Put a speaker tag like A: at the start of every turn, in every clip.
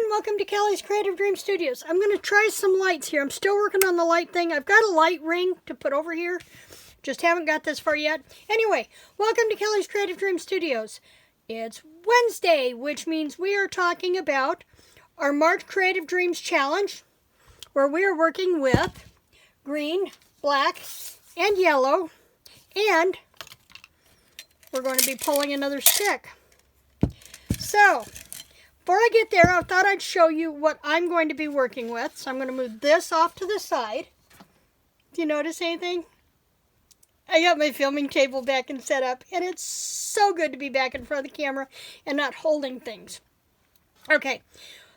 A: welcome to Kelly's Creative Dream Studios. I'm going to try some lights here. I'm still working on the light thing. I've got a light ring to put over here. Just haven't got this far yet. Anyway, welcome to Kelly's Creative Dream Studios. It's Wednesday, which means we are talking about our March Creative Dreams Challenge, where we are working with green, black, and yellow, and we're going to be pulling another stick. So, before I get there, I thought I'd show you what I'm going to be working with. So I'm going to move this off to the side. Do you notice anything? I got my filming table back and set up, and it's so good to be back in front of the camera and not holding things. Okay,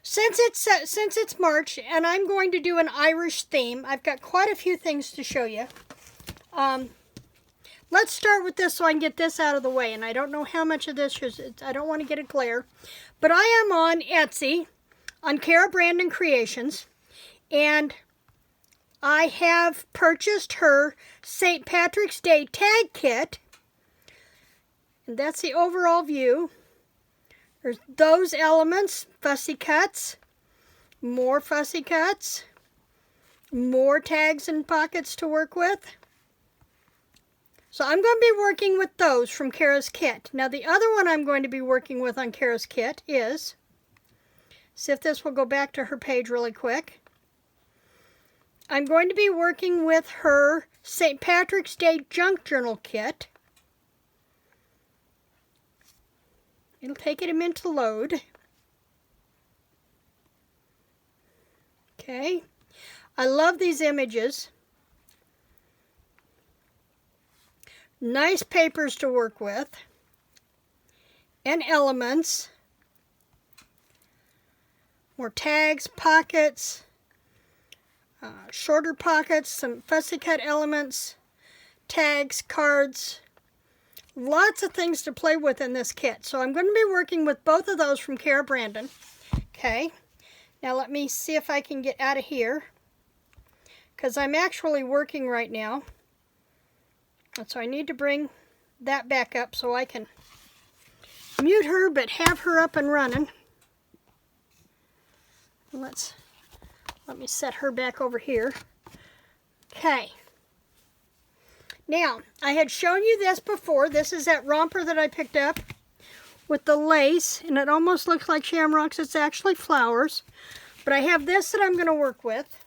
A: since it's March and I'm going to do an Irish theme, I've got quite a few things to show you. Let's start with this so I can get this out of the way. And I don't know how much of this is, I don't want to get a glare. But I am on Etsy, on Cara Brandon Creations. And I have purchased her St. Patrick's Day tag kit. And that's the overall view. There's those elements, fussy cuts, more fussy cuts, more tags and pockets to work with. So I'm going to be working with those from Cara's kit. Now the other one I'm going to be working with on Cara's kit is, see if this will go back to her page really quick. I'm going to be working with her St. Patrick's Day Junk Journal kit. It'll take it a minute to load. Okay. I love these images. Nice papers to work with, and elements, more tags, pockets, shorter pockets, some fussy cut elements, tags, cards, lots of things to play with in this kit. So I'm going to be working with both of those from Cara Brandon. Okay, now let me see if I can get out of here, because I'm actually working right now. And so I need to bring that back up so I can mute her but have her up and running. Let me set her back over here. Okay. Now, I had shown you this before. This is that romper that I picked up with the lace, and it almost looks like shamrocks. It's actually flowers. But I have this that I'm going to work with.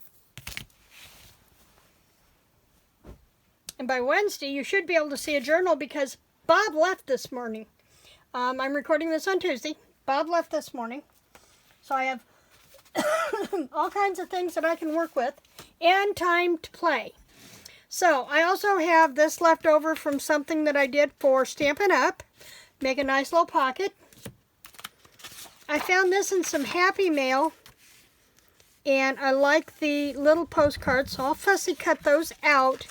A: And by Wednesday, you should be able to see a journal because Bob left this morning. I'm recording this on Tuesday. Bob left this morning. So I have all kinds of things that I can work with and time to play. So I also have this left over from something that I did for Stampin' Up. Make a nice little pocket. I found this in some Happy Mail. And I like the little postcards, so I'll fussy cut those out.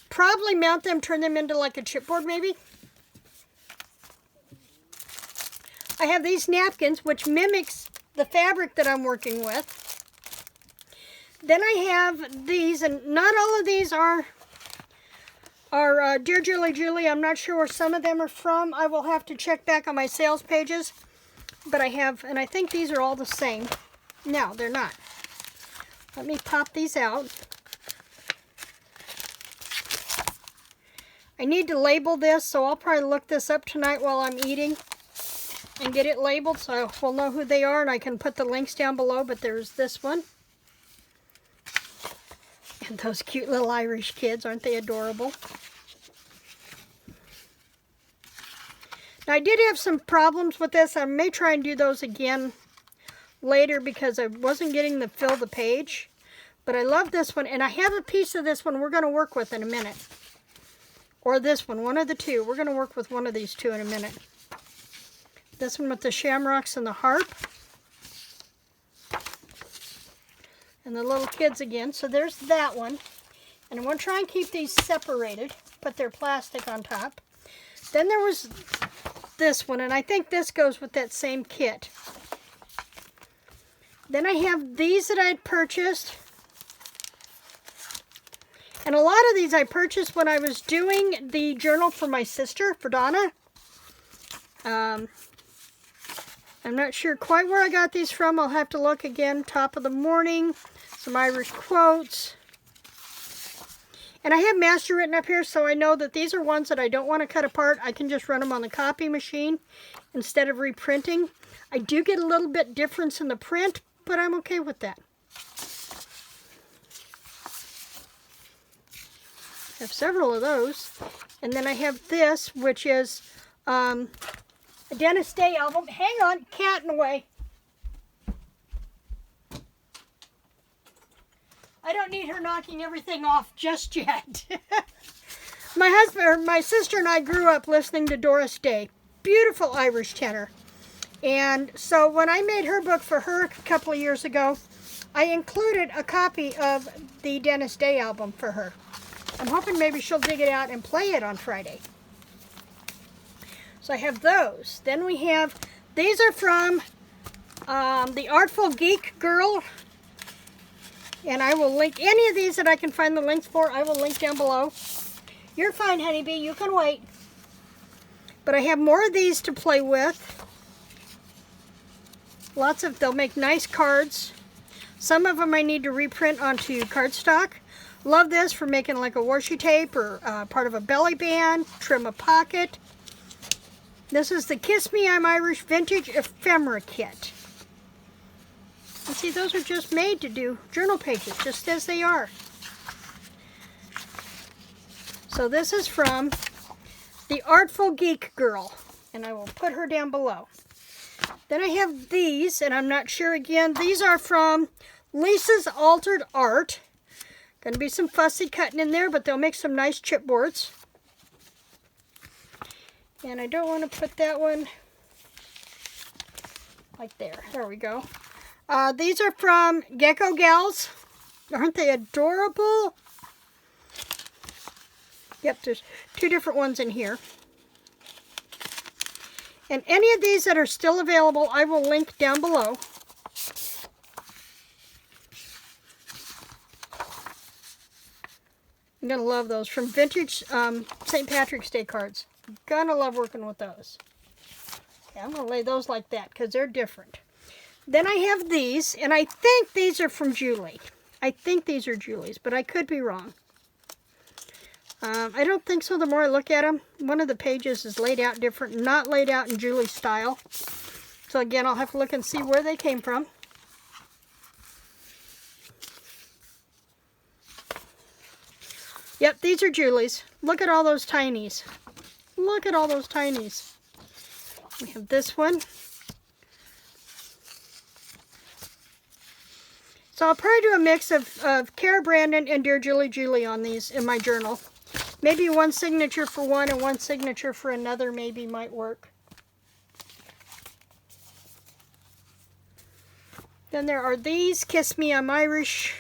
A: Probably mount them, turn them into like a chipboard maybe. I have these napkins, which mimics the fabric that I'm working with. Then I have these, and not all of these are Dear Julie Julie. I'm not sure where some of them are from. I will have to check back on my sales pages. But I have, and I think these are all the same. No, they're not. Let me pop these out. I need to label this, so I'll probably look this up tonight while I'm eating and get it labeled so we'll know who they are, and I can put the links down below. But there's this one. And those cute little Irish kids, aren't they adorable? Now, I did have some problems with this. I may try and do those again later because I wasn't getting to fill the page. But I love this one, and I have a piece of this one we're going to work with in a minute. Or this one of the two. We're going to work with one of these two in a minute. This one with the shamrocks and the harp. And the little kids again. So there's that one. And I'm going to try and keep these separated. Put their plastic on top. Then there was this one. And I think this goes with that same kit. Then I have these that I had purchased. And a lot of these I purchased when I was doing the journal for my sister, for Donna. I'm not sure quite where I got these from. I'll have to look again. Top of the Morning, some Irish quotes. And I have master written up here, so I know that these are ones that I don't want to cut apart. I can just run them on the copy machine instead of reprinting. I do get a little bit difference in the print, but I'm okay with that. I have several of those. And then I have this, which is a Dentist Day album. Hang on, cat in the way. I don't need her knocking everything off just yet. My sister and I grew up listening to Doris Day. Beautiful Irish tenor. And so when I made her book for her a couple of years ago, I included a copy of the Dentist Day album for her. I'm hoping maybe she'll dig it out and play it on Friday. So I have those. Then we have, these are from The Artful Geek Girl. And I will link any of these that I can find the links for. I will link down below. You're fine, honeybee. You can wait. But I have more of these to play with. Lots of, they'll make nice cards. Some of them I need to reprint onto cardstock. Love this for making like a washi tape or part of a belly band, trim a pocket. This is the Kiss Me, I'm Irish Vintage Ephemera Kit. And see, those are just made to do journal pages, just as they are. So this is from The Artful Geek Girl, and I will put her down below. Then I have these, and I'm not sure again. These are from Lisasalteredart. Going to be some fussy cutting in there, but they'll make some nice chipboards. And I don't want to put that one like there. There we go. These are from GeckoGalz. Aren't they adorable? Yep, there's two different ones in here. And any of these that are still available, I will link down below. I'm going to love those. From vintage St. Patrick's Day cards. I'm going to love working with those. Okay, I'm going to lay those like that because they're different. Then I have these, and I think these are from Julie. I think these are Julie's, but I could be wrong. I don't think so the more I look at them. One of the pages is laid out different, not laid out in Julie's style. So again, I'll have to look and see where they came from. Yep, these are Julie's. Look at all those tinies. Look at all those tinies. We have this one. So I'll probably do a mix of Cara, Brandon, and Dear Julie on these in my journal. Maybe one signature for one and one signature for another maybe might work. Then there are these, Kiss Me, I'm Irish,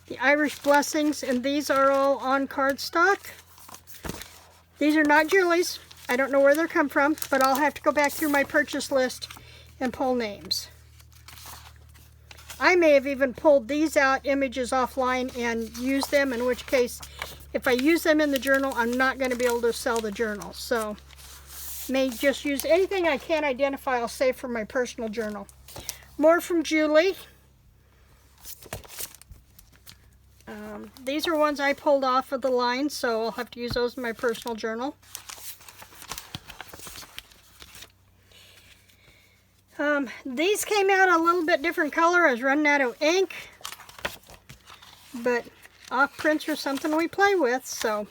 A: the Irish Blessings, and these are all on cardstock. These are not Julie's. I don't know where they're come from, but I'll have to go back through my purchase list and pull names. I may have even pulled these out, images offline, and used them, in which case, if I use them in the journal, I'm not going to be able to sell the journal. So, may just use anything I can identify, I'll save for my personal journal. More from Julie. These are ones I pulled off of the line, so I'll have to use those in my personal journal. These came out a little bit different color. I was running out of ink, but off prints are something we play with. So,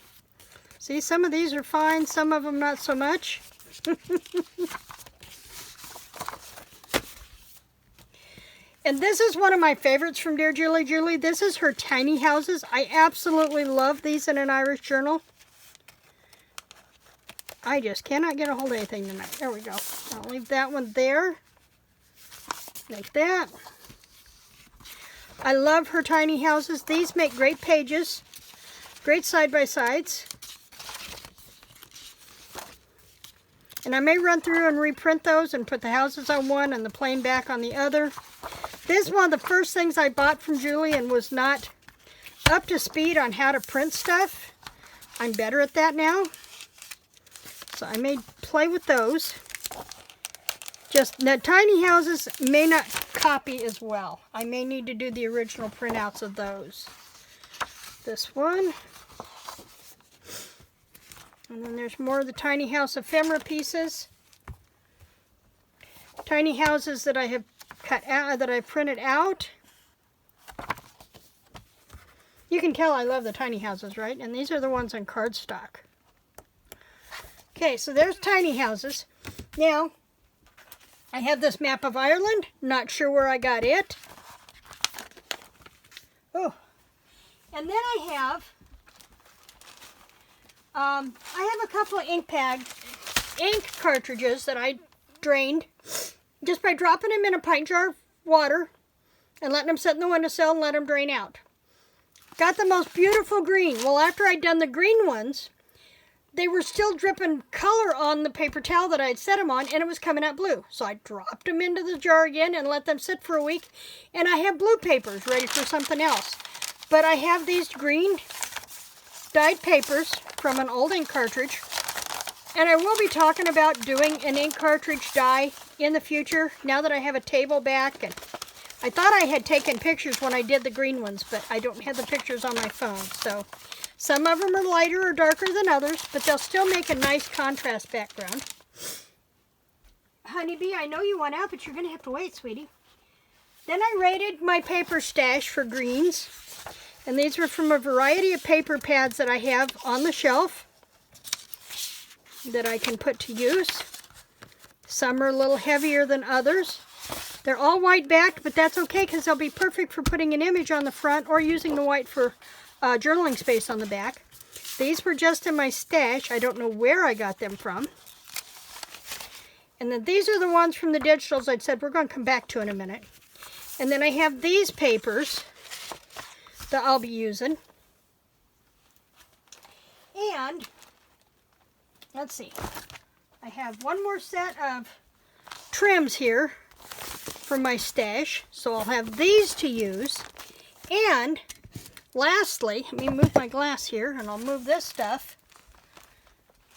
A: see, some of these are fine, some of them not so much. And this is one of my favorites from Dear Julie. This is her tiny houses. I absolutely love these in an Irish journal. I just cannot get a hold of anything tonight. There we go. I'll leave that one there. Like that. I love her tiny houses. These make great pages. Great side-by-sides. And I may run through and reprint those and put the houses on one and the plain back on the other. This is one of the first things I bought from Julie and was not up to speed on how to print stuff. I'm better at that now. So I may play with those. Just the tiny houses may not copy as well. I may need to do the original printouts of those. This one. And then there's more of the tiny house ephemera pieces. Tiny houses that I have cut out, that I've printed out. You can tell I love the tiny houses, right? And these are the ones on cardstock. Okay, so there's tiny houses. Now, I have this map of Ireland. Not sure where I got it. Oh, and then I have a couple of ink cartridges that I drained just by dropping them in a pint jar of water and letting them sit in the windowsill and let them drain out. Got the most beautiful green. Well, after I'd done the green ones, they were still dripping color on the paper towel that I'd set them on, and it was coming out blue. So I dropped them into the jar again and let them sit for a week, and I have blue papers ready for something else. But I have these green dyed papers from an old ink cartridge, and I will be talking about doing an ink cartridge dye in the future, now that I have a table back. And I thought I had taken pictures when I did the green ones, but I don't have the pictures on my phone. So some of them are lighter or darker than others, but they'll still make a nice contrast background. Honeybee, I know you want out, but you're going to have to wait, sweetie. Then I raided my paper stash for greens. And these were from a variety of paper pads that I have on the shelf that I can put to use. Some are a little heavier than others. They're all white backed, but that's okay because they'll be perfect for putting an image on the front or using the white for journaling space on the back. These were just in my stash. I don't know where I got them from. And then these are the ones from the digitals I said we're going to come back to in a minute. And then I have these papers that I'll be using. And let's see, I have one more set of trims here for my stash, so I'll have these to use. And lastly, let me move my glass here, and I'll move this stuff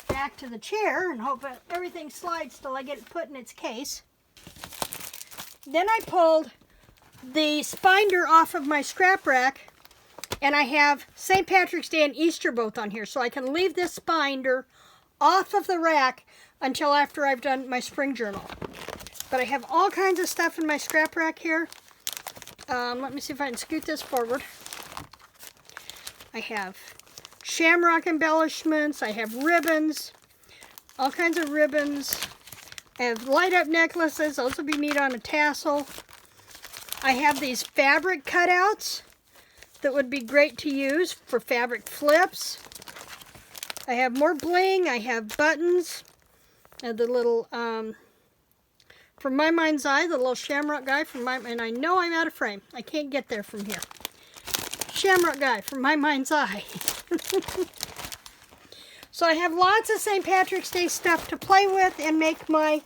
A: back to the chair and hope that everything slides till I get it put in its case. Then I pulled the spinder off of my scrap rack, and I have St. Patrick's Day and Easter both on here, so I can leave this spinder off of the rack until after I've done my spring journal. But I have all kinds of stuff in my scrap rack here. Let me see if I can scoot this forward. I have shamrock embellishments, I have ribbons, all kinds of ribbons. I have light up necklaces, those will be neat on a tassel. I have these fabric cutouts that would be great to use for fabric flips. I have more bling, I have buttons, and the little, from My Mind's Eye, the little shamrock guy from and I know I'm out of frame. I can't get there from here. Shamrock guy from My Mind's Eye. So I have lots of St. Patrick's Day stuff to play with and make my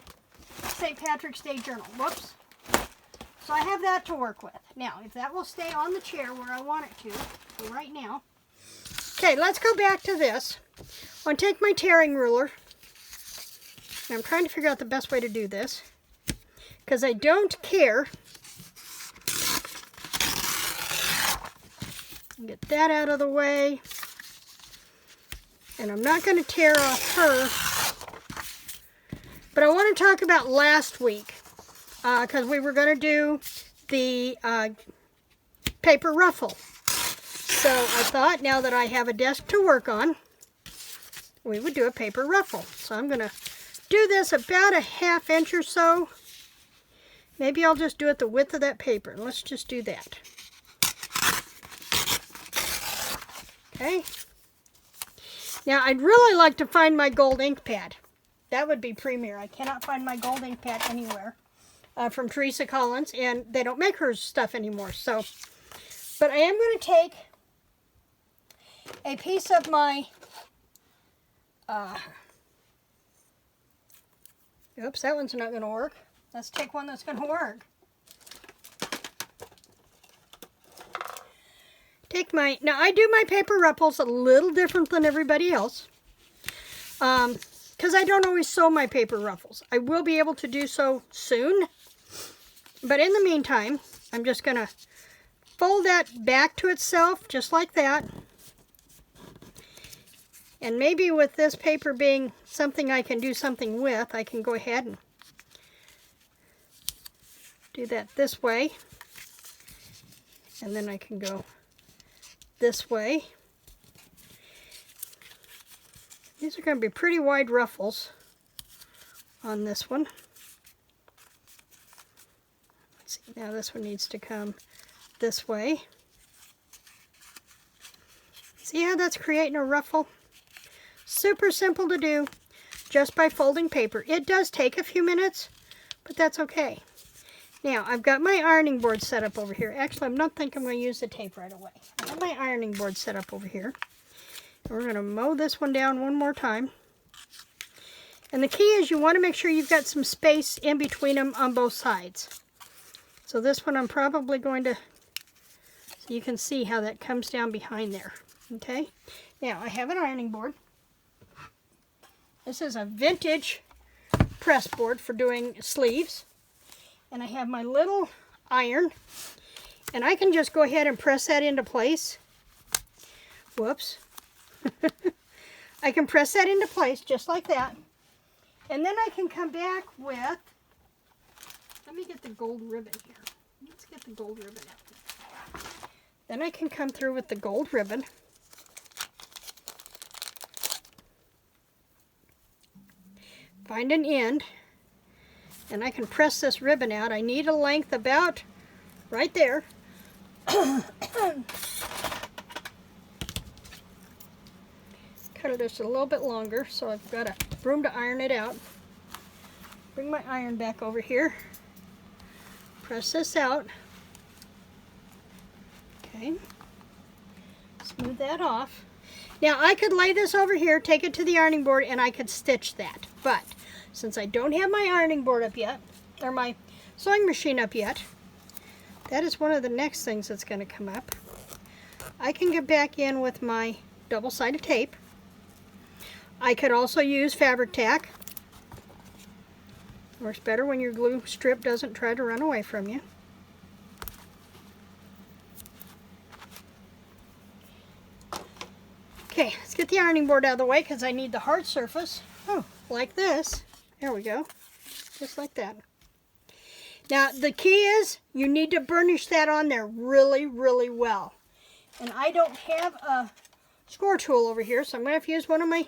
A: St. Patrick's Day journal. Whoops. So I have that to work with. Now, if that will stay on the chair where I want it to, for right now. Okay, let's go back to this. I'm going to take my tearing ruler. And I'm trying to figure out the best way to do this, because I don't care. Get that out of the way. And I'm not going to tear off her. But I want to talk about last week, because we were going to do the paper ruffle. So I thought, now that I have a desk to work on, we would do a paper ruffle. So I'm going to do this about a ½ inch or so. Maybe I'll just do it the width of that paper. Let's just do that. Okay. Now, I'd really like to find my gold ink pad. That would be premier. I cannot find my gold ink pad anywhere from Teresa Collins, and they don't make her stuff anymore. So, but I am going to take a piece of my, oops, that one's not going to work. Let's take one that's going to work. Take my, now I do my paper ruffles a little different than everybody else. because I don't always sew my paper ruffles. I will be able to do so soon. But in the meantime, I'm just going to fold that back to itself, just like that. And maybe with this paper being something I can do something with, I can go ahead and do that this way. And then I can go this way. These are going to be pretty wide ruffles on this one. Let's see, now this one needs to come this way. See how that's creating a ruffle? Super simple to do just by folding paper. It does take a few minutes, but that's okay. Now, I've got my ironing board set up over here. Actually, I don't think I'm going to use the tape right away. I've got my ironing board set up over here. And we're going to mow this one down one more time. And the key is you want to make sure you've got some space in between them on both sides. So this one I'm probably going to, so you can see how that comes down behind there. Okay? Now, I have an ironing board. This is a vintage press board for doing sleeves. And I have my little iron. And I can just go ahead and press that into place. Whoops. I can press that into place just like that. And then I can come back with, let me get the gold ribbon here. Let's get the gold ribbon out. Then I can come through with the gold ribbon. Find an end, and I can press this ribbon out. I need a length about right there. Cut it just a little bit longer, so I've got a room to iron it out. Bring my iron back over here. Press this out. Okay. Smooth that off. Now I could lay this over here, take it to the ironing board, and I could stitch that. But since I don't have my ironing board up yet, or my sewing machine up yet, that is one of the next things that's going to come up. I can get back in with my double-sided tape. I could also use fabric tack. Works better when your glue strip doesn't try to run away from you. Okay, let's get the ironing board out of the way because I need the hard surface. Oh, like this. There we go. Just like that. Now, the key is you need to burnish that on there really, really well. And I don't have a score tool over here, so I'm going to have to use one of my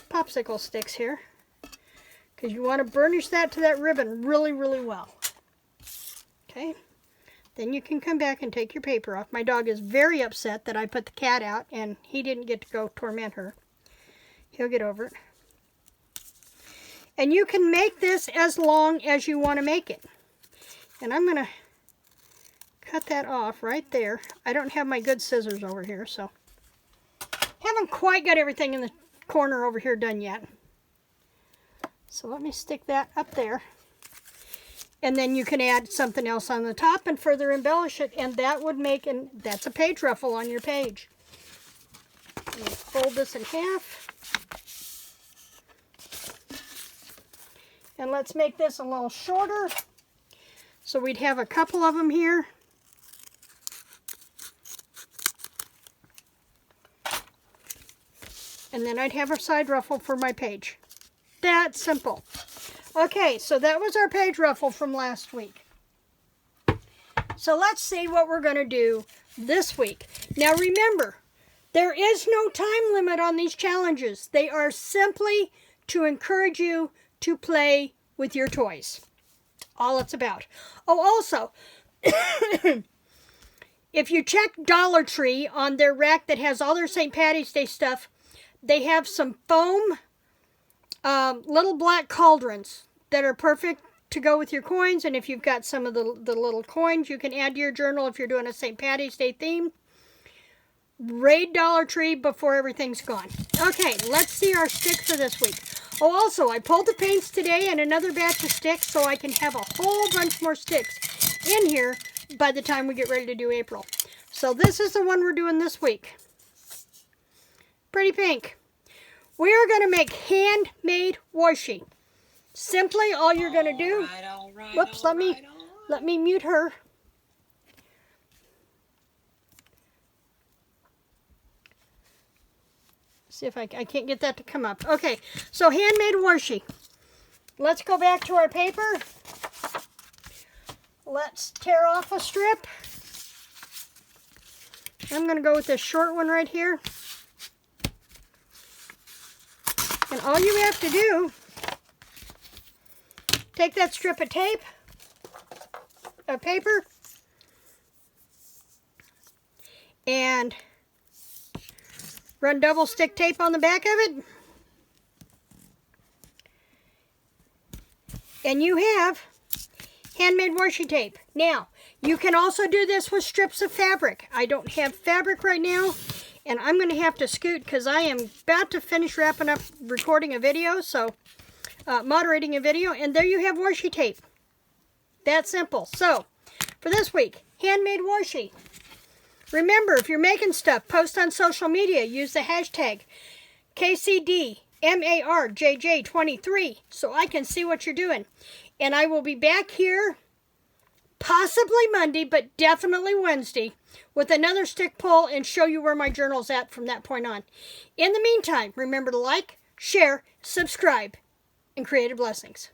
A: popsicle sticks here. Because you want to burnish that to that ribbon really, really well. Okay. Then you can come back and take your paper off. My dog is very upset that I put the cat out and he didn't get to go torment her. He'll get over it. And you can make this as long as you want to make it. And I'm going to cut that off right there. I don't have my good scissors over here, so haven't quite got everything in the corner over here done yet. So let me stick that up there. And then you can add something else on the top and further embellish it, and that would make, and that's a page ruffle on your page. Let me fold this in half. And let's make this a little shorter. So we'd have a couple of them here. And then I'd have a side ruffle for my page. That simple. Okay, so that was our page ruffle from last week. So let's see what we're going to do this week. Now remember, there is no time limit on these challenges. They are simply to encourage you to play with your toys. All it's about. Oh, also, if you check Dollar Tree on their rack that has all their St. Patty's Day stuff, they have some foam little black cauldrons that are perfect to go with your coins. And if you've got some of the little coins, you can add to your journal if you're doing a St. Patty's Day theme. Raid Dollar Tree before everything's gone. Okay, let's see our stick for this week. Oh, also, I pulled the paints today and another batch of sticks so I can have a whole bunch more sticks in here by the time we get ready to do April. So this is the one we're doing this week. Pretty pink. We are going to make handmade washi. Simply, all you're going to do... Whoops, let me mute her. See if I can't get that to come up. Okay, so handmade washi. Let's go back to our paper. Let's tear off a strip. I'm going to go with this short one right here. And all you have to do, take that strip of tape, of paper, and run double stick tape on the back of it. And you have handmade washi tape. Now, you can also do this with strips of fabric. I don't have fabric right now, and I'm going to have to scoot because I am about to finish wrapping up recording a video, so moderating a video, and there you have washi tape. That simple. So, for this week, handmade washi. Remember, if you're making stuff, post on social media. Use the hashtag KCDMARJJ23 so I can see what you're doing. And I will be back here possibly Monday, but definitely Wednesday, with another stick pull and show you where my journal's at from that point on. In the meantime, remember to like, share, subscribe, and creative blessings.